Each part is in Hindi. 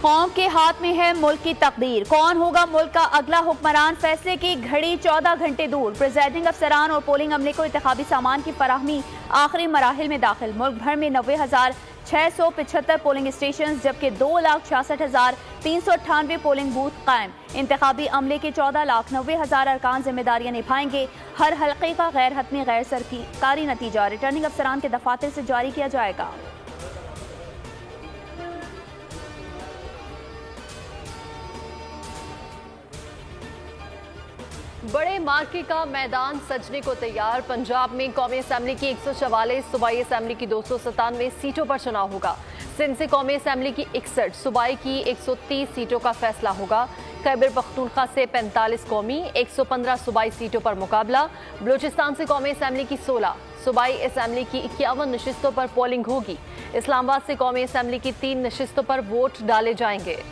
कौम के हाथ में है मुल्क की तकदीर, कौन होगा मुल्क का अगला हुक्मरान, फैसले की घड़ी 14 घंटे दूर। प्रेजाइडिंग अफसरान और पोलिंग अमले को इंतखाबी सामान की फराहमी आखिरी मराहिल में दाखिल। मुल्क भर में 90,675 पोलिंग स्टेशन जबकि 2,66,398 पोलिंग बूथ कायम। इंतखाबी अमले के 14,90,000 अरकान जिम्मेदारियां निभाएंगे। हर हल्के का गैर हतमी गैर सरकारी नतीजा रिटर्निंग अफसरान के दफातर से जारी किया जाएगा। बड़े मार्के का मैदान सजने को तैयार। पंजाब में कौमी असम्बली की 144, सूबाई असम्बली की 297 सीटों पर चुनाव होगा। सिंध से कौमी असम्बली की 61, सूबाई की 130 सीटों का फैसला होगा। खैबर पख्तूनख्वा से 45 कौमी, 115 सूबाई सीटों पर मुकाबला। बलूचिस्तान से कौमी असम्बली की 16, सूबाई असम्बली की 51 नशिस्तों पर पोलिंग होगी। इस्लामाबाद से कौमी असम्बली की 3 नशिस्तों पर वोट डाले जाएंगे।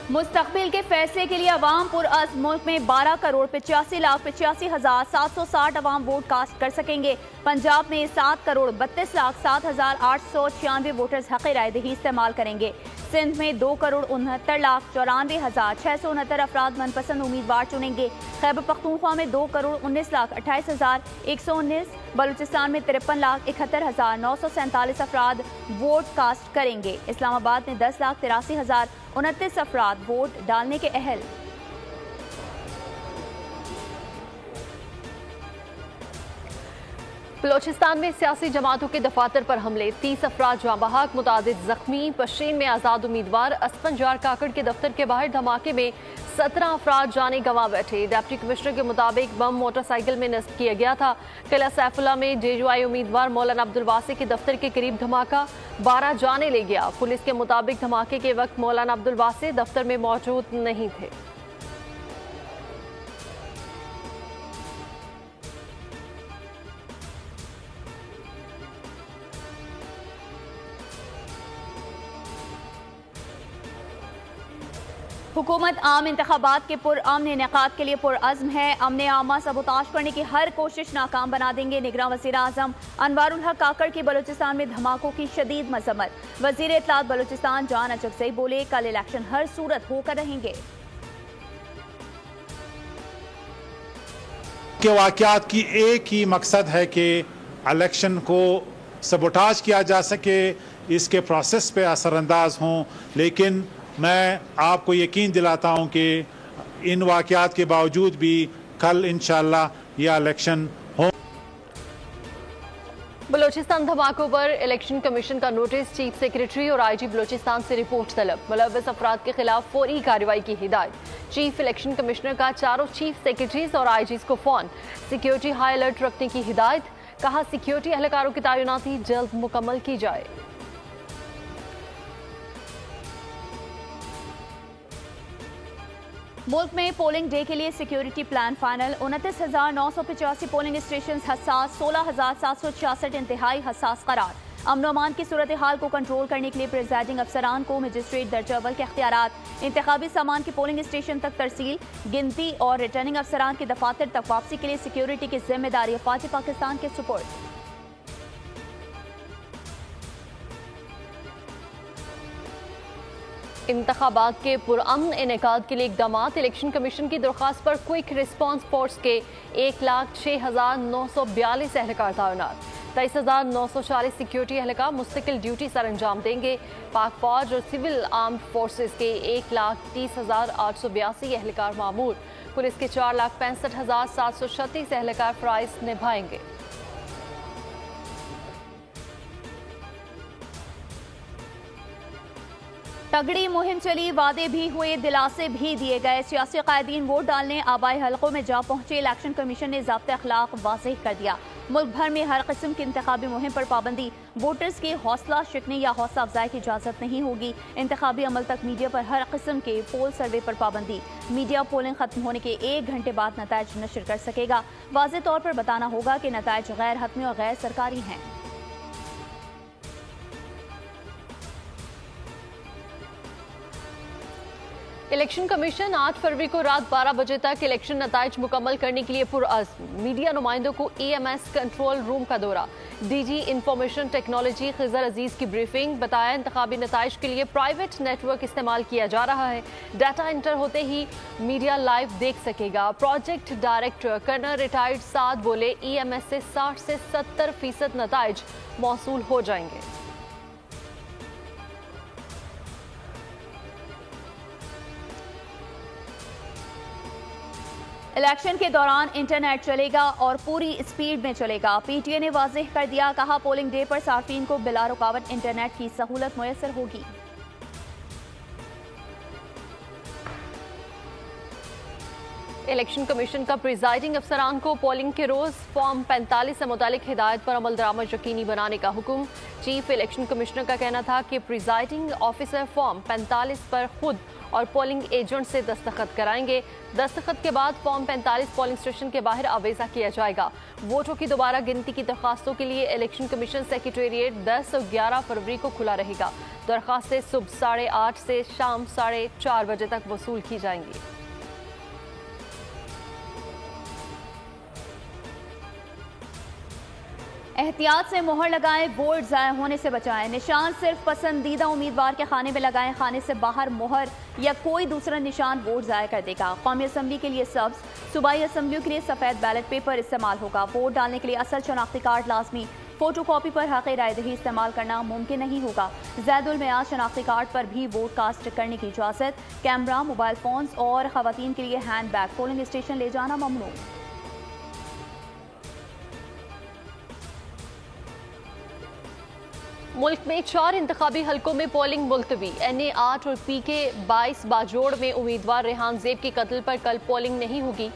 मुस्तकबिल के फैसले के लिए अवाम पुरअज़्म। मुल्क में 12,85,85,760 अवाम वोट कास्ट कर सकेंगे। पंजाब में 7,32,07,896 वोटर्स हक़ राय दही इस्तेमाल करेंगे। सिंध में 2,69,94,669 अफराद मनपसंद उम्मीदवार चुनेंगे। खैबर पख्तूनख्वा में 2,19,28,119, बलूचिस्तान में 53,71,947 अफराद वोट कास्ट करेंगे। इस्लामाबाद में 10,83,029 अफराद वोट डालने के अहल। बलोचिस्तान में सियासी जमातों के दफातर पर हमले, 30 अफराद जाँ बहक, मुतादिद जख्मी। पश्चिम में आज़ाद उम्मीदवार असफंजार काकड़ के दफ्तर के बाहर धमाके में 17 अफराद जाने गंवा बैठे। डिप्टी कमिश्नर के मुताबिक बम मोटरसाइकिल में नस्ब किया गया था। किला सैफुल्ला में JUI उम्मीदवार मौलाना अब्दुल वासी के दफ्तर के करीब धमाका, 12 जाने ले गया। पुलिस के मुताबिक धमाके के वक्त मौलाना अब्दुल वासी दफ्तर में मौजूद नहीं थे। हुकूमत आम इंतखाबात के पुरअमन इनेकाद के लिए पुरअज़्म है। अमन आमा सबूताज करने की हर कोशिश नाकाम बना देंगे। निगरान वज़ीर आज़म अनवारुल हक काकड़ की बलूचिस्तान में धमाकों की शदीद मजम्मत। वज़ीर इत्तलात बलूचिस्तान जान अचकज़ई बोले, कल इलेक्शन हर सूरत होकर रहेंगे। के वाक़यात की एक ही मकसद है कि इलेक्शन को सबोटाज किया जा सके, इसके प्रोसेस पे असरअंदाज हों। लेकिन मैं आपको यकीन दिलाता हूं कि इन वाक़यात के बावजूद भी कल इंशाअल्लाह यह इलेक्शन हो। बलोचिस्तान धमाकों पर इलेक्शन कमीशन का नोटिस, चीफ सेक्रेटरी और IG बलोचिस्तान से रिपोर्ट तलब। मुलव्वस अफराद के खिलाफ फौरी कार्रवाई की हिदायत। चीफ इलेक्शन कमिश्नर का चारों चीफ सेक्रेटरीज और IGs को फोन। सिक्योरिटी हाई अलर्ट रखने की हिदायत। कहा सिक्योरिटी एहलकारों की तैनाती जल्द मुकम्मल की जाए। मुल्क में पोलिंग डे के लिए security plan final. 29,985 polling station हसास, 16,766 इंतहाई हसास करार। अमन अमान की सूरत हाल को कंट्रोल करने के लिए प्रेजाइडिंग अफसरान को मजिस्ट्रेट दर्जा अव्वल के अख्तियारात। इंतखाबी सामान की पोलिंग स्टेशन तक तरसील, गिनती और रिटर्निंग अफसरान के दफातर तक वापसी के लिए सिक्योरिटी की जिम्मेदारी अफवाज पाकिस्तान के सुपुर्द। इंतखाबात के पुरअमन इनेकाद के लिए इकदामात। इलेक्शन कमीशन की दरख्वास्त पर क्विक रिस्पांस फोर्स के 1,06,942 एहलकार तैनात। 23,940 सिक्योरिटी एहलकार मुस्तकिल ड्यूटी सर अंजाम देंगे। पाक फौज और सिविल आर्म्ड फोर्सेस के 1,30,882 एहलकार मामूर। पुलिस के 4,65,736 एहलकार फ़राइज़ निभाएंगे। तगड़ी मुहिम चली, वादे भी हुए, दिलासे भी दिए गए। सियासी कायदीन वोट डालने आबाई हलकों में जा पहुंचे। इलेक्शन कमीशन ने ज़ाब्ते अखलाक वाज़ेह कर दिया। मुल्क भर में हर किस्म की इंतखाबी मुहिम पर पाबंदी। वोटर्स की हौसला शिकने या हौसला अफजाई की इजाज़त नहीं होगी। इंतखाबी अमल तक मीडिया पर हर किस्म के पोल सर्वे पर पाबंदी। मीडिया पोलिंग खत्म होने के 1 घंटे बाद नताइज नशर कर सकेगा। वाज़ेह तौर पर बताना होगा कि नताइज गैर हतमी और गैर सरकारी हैं। इलेक्शन कमीशन 8 फरवरी को रात 12 बजे तक इलेक्शन नताइज मुकम्मल करने के लिए पुरअज़्म। मीडिया नुमाइंदों को EMS कंट्रोल रूम का दौरा। DG इंफॉर्मेशन टेक्नोलॉजी खिजर अजीज की ब्रीफिंग। बताया इंतखाबी नताइज के लिए प्राइवेट नेटवर्क इस्तेमाल किया जा रहा है। डाटा इंटर होते ही मीडिया लाइव देख सकेगा। प्रोजेक्ट डायरेक्टर कर्नल रिटायर्ड साद बोले EMS से 60 से 70% नताइज मौसूल हो जाएंगे। इलेक्शन के दौरान इंटरनेट चलेगा और पूरी स्पीड में चलेगा। PTA ने वाज़ेह कर दिया, कहा पोलिंग डे पर सार्फिन को बिला रुकावट इंटरनेट की सहूलत मुयसर होगी। इलेक्शन कमीशन का प्रिजाइडिंग अफसरान को पोलिंग के रोज फॉर्म 45 से मुतालिक हिदायत पर अमल दरामद यकीनी बनाने का हुक्म। चीफ इलेक्शन कमिश्नर का कहना था कि प्रिजाइडिंग ऑफिसर फॉर्म 45 पर खुद और पोलिंग एजेंट से दस्तखत कराएंगे। दस्तखत के बाद फॉर्म 45 पोलिंग स्टेशन के बाहर आवेजा किया जाएगा। वोटों की दोबारा गिनती की दरखास्तों के लिए इलेक्शन कमीशन सेक्रेटेरिएट 10 और 11 फरवरी को खुला रहेगा। दरखास्तें सुबह 8:30 से शाम 4:30 बजे तक वसूल की जाएंगी। एहतियात से मोहर लगाएं, वोट ज़ाया होने से बचाएं। निशान सिर्फ पसंदीदा उम्मीदवार के खाने में लगाएं। खाने से बाहर मोहर या कोई दूसरा निशान वोट ज़ाया कर देगा। कौमी असम्बली के लिए सब्ज, सूबाई असम्बलियों के लिए सफ़ेद बैलेट पेपर इस्तेमाल होगा। वोट डालने के लिए असल शनाख्ती कार्ड लाजमी। फोटो कॉपी पर हक़ रायदही इस्तेमाल करना मुमकिन नहीं होगा। ज़ैदुल मियाद शनाख्ती कार्ड पर भी वोट कास्ट करने की इजाज़त। कैमरा, मोबाइल फ़ोन्स और ख़वातीन के लिए हैंड बैग पोलिंग स्टेशन ले जाना ममनू। मुल्क में 4 इंतखाबी हलकों में पोलिंग मुलतवी। NA 8 और PK 22 बाजोड़ में उम्मीदवार रेहान ज़ेब के कत्ल पर कल पोलिंग नहीं होगी।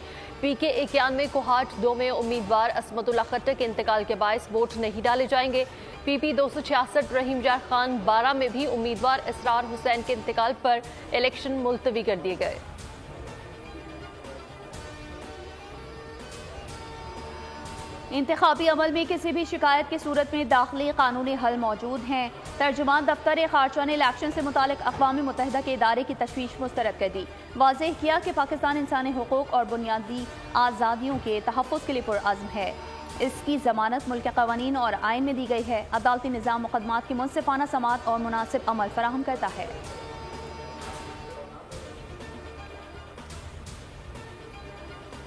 PK 91 कोहाट 2 में उम्मीदवार असमतुल्लाह खट्टर के इंतकाल के बायस वोट नहीं डाले जाएंगे। PP 266 रहीम जार खान 12 में भी उम्मीदवार इसरार हुसैन के इंतकाल पर इलेक्शन मुलतवी कर दिए गए। इंतखाबी अमल में किसी भी शिकायत की सूरत में दाखिली कानूनी हल मौजूद हैं। तर्जुमान दफ्तर खारजा ने इलेक्शन से मुतालिक अक़वाम मुत्तहिदा के इदारे की तशवीश मुस्तरद कर दी। वाज़ेह किया कि पाकिस्तान इंसानी हुकूक और बुनियादी आज़ादियों के तहफ़्फ़ुज़ के लिए पुरअज़्म है। इसकी ज़मानत मुल्क के क़वानीन और आइन में दी गई है। अदालती निज़ाम मुक़दमात की मुनसिफ़ाना समाअत और मुनासिब अमल फराहम करता है।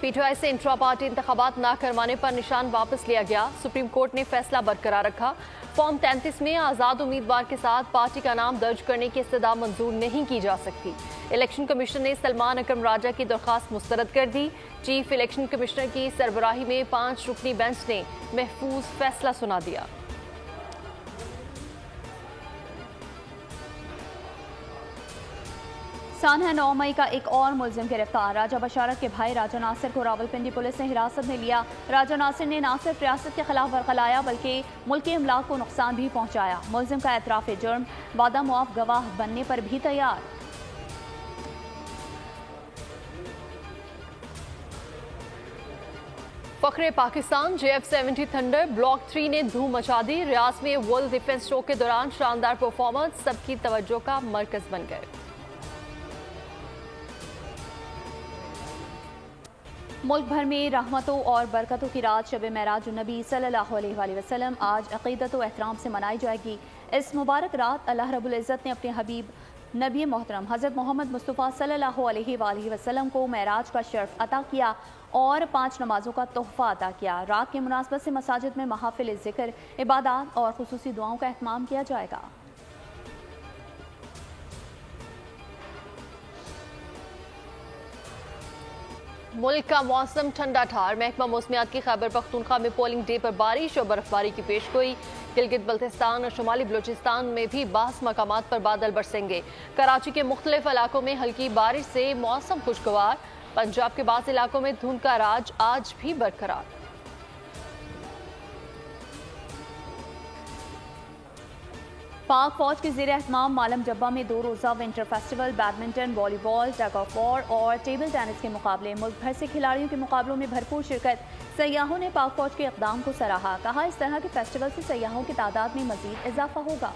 PTI से इंट्रा पार्टी इंतखाबात न करवाने पर निशान वापस लिया गया। सुप्रीम कोर्ट ने फैसला बरकरार रखा। फॉर्म 33 में आज़ाद उम्मीदवार के साथ पार्टी का नाम दर्ज करने की इस्तदा मंजूर नहीं की जा सकती। इलेक्शन कमीशन ने सलमान अकरम राजा की दरख्वास्त मुस्तरद कर दी। चीफ इलेक्शन कमिश्नर की सरबराही में 5 रुकनी बेंच ने महफूज फैसला सुना दिया। सानहा 9 मई का एक और मुलजिम गिरफ्तार। राजा बशारत के भाई राजा नासिर को रावलपिंडी पुलिस ने हिरासत में लिया। राजा नासिर ने न सिर्फ रियासत के खिलाफ वरगलाया बल्कि मुल्की अमलाक को नुकसान भी पहुंचाया। मुलजिम का एतराफ़ जुर्म, वादा मुआफ गवाह बनने पर भी तैयार। फख्रे पाकिस्तान JF-70 थंडर ब्लॉक 3 ने धूम मचा दी। रियाज में वर्ल्ड डिफेंस शो के दौरान शानदार परफॉर्मेंस सबकी तवज्जो का मरकज बन गए। मुल्क भर में रहमतों और बरकतों की रात शब मेराज नबी सल्लल्लाहु अलैहि वसल्लम आज अक़ीदत व एहतराम से मनाई जाएगी। इस मुबारक रात अल्लाह रब्बुल इज़्ज़त ने अपने हबीब नबी मोहतरम हज़रत मोहम्मद मुस्तफ़ा सल्लल्लाहु अलैहि वसल्लम को मेराज का शर्फ अता किया और 5 नमाजों का तोहफ़ा अता किया। रात की मुनासबत से मसाजिद में महाफ़िल ज़िक्र, इबादत और खुसूसी दुआओं का एहतमाम किया जाएगा। मुल्क का मौसम ठंडा ठार। महकमा मौसमियात की खैबर पख्तूनख्वा में पोलिंग डे पर बारिश और बर्फबारी की पेशगोई। गिलगित बल्तिस्तान और शुमाली बलूचिस्तान में भी बास मकामात पर बादल बरसेंगे। कराची के मुख्तलिफ इलाकों में हल्की बारिश से मौसम खुशगवार। पंजाब के बाज़ इलाकों में धुंध का राज आज भी बरकरार। पाक फौज के ज़ेर एहतमाम मालम जब्बा में 2 रोज़ा winter festival, badminton, volleyball, tug of war और टेबल टेनिस के मुकाबले। मुल्क भर से खिलाड़ियों के मुकाबलों में भरपूर शिरकत। सयाहों ने पाक फौज के इक़दाम को सराहा। कहा, इस तरह के फेस्टिवल से सयाहों की तादाद में मजीद इजाफा होगा।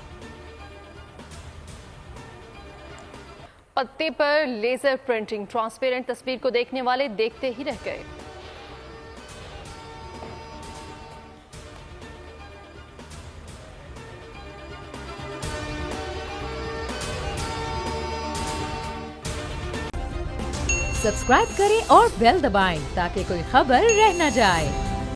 पत्ते पर लेजर प्रिंटिंग, ट्रांसपेरेंट तस्वीर को देखने वाले देखते ही रह गए। सब्सक्राइब करें और बेल दबाएं ताकि कोई खबर रह न जाए।